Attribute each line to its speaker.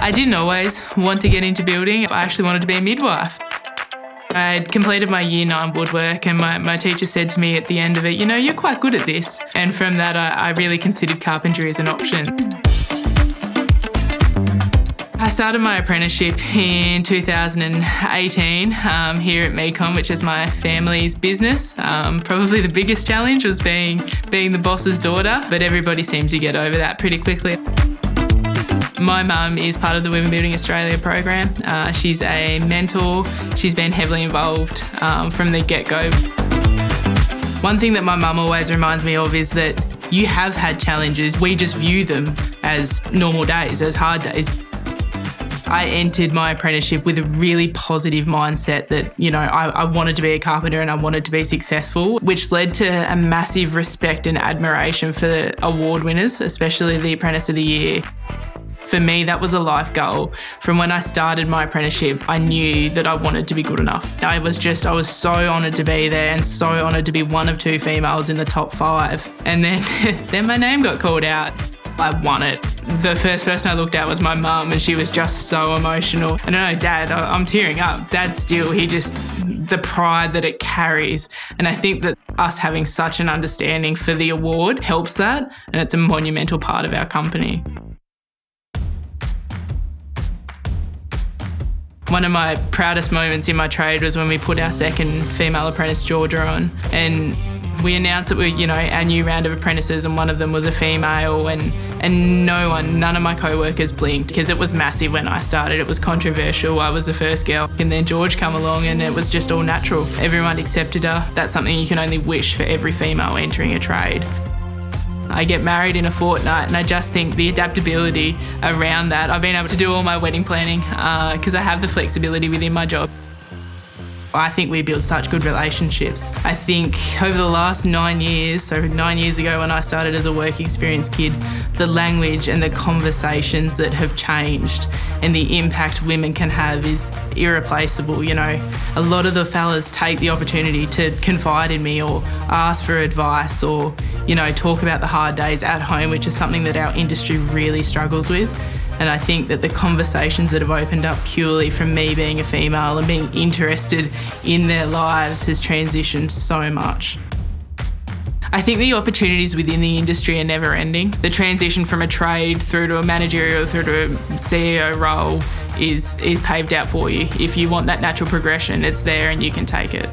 Speaker 1: I didn't always want to get into building. I actually wanted to be a midwife. I'd completed my year 9 woodwork and my teacher said to me at the end of it, you know, you're quite good at this. And from that, I really considered carpentry as an option. I started my apprenticeship in 2018 here at Mecon, which is my family's business. Probably the biggest challenge was being the boss's daughter, but everybody seems to get over that pretty quickly. My mum is part of the Building Australia program. She's a mentor. She's been heavily involved from the get-go. One thing that my mum always reminds me of is that you have had challenges. We just view them as normal days, as hard days. I entered my apprenticeship with a really positive mindset that, you know, I wanted to be a carpenter and I wanted to be successful, which led to a massive respect and admiration for the award winners, especially the Apprentice of the Year. For me, that was a life goal. From when I started my apprenticeship, I knew that I wanted to be good enough. I was so honoured to be there and so honoured to be one of 2 females in the top 5. And then my name got called out. I won it. The first person I looked at was my mum and she was just so emotional. I don't know, Dad, I'm tearing up. Dad still, the pride that it carries. And I think that us having such an understanding for the award helps that, and it's a monumental part of our company. One of my proudest moments in my trade was when we put our second female apprentice, Georgia, on, and we announced that our new round of apprentices, and one of them was a female, and none of my co-workers blinked because it was massive when I started. It was controversial. I was the first girl, and then George come along and it was just all natural. Everyone accepted her. That's something you can only wish for every female entering a trade. I get married in a fortnight and I just think the adaptability around that, I've been able to do all my wedding planning because I have the flexibility within my job. I think we build such good relationships. I think over the last 9 years, so 9 years ago when I started as a work experience kid, the language and the conversations that have changed and the impact women can have is irreplaceable. You know, a lot of the fellas take the opportunity to confide in me or ask for advice or, you know, talk about the hard days at home, which is something that our industry really struggles with. And I think that the conversations that have opened up purely from me being a female and being interested in their lives has transitioned so much. I think the opportunities within the industry are never ending. The transition from a trade through to a managerial, through to a CEO role is paved out for you. If you want that natural progression, it's there and you can take it.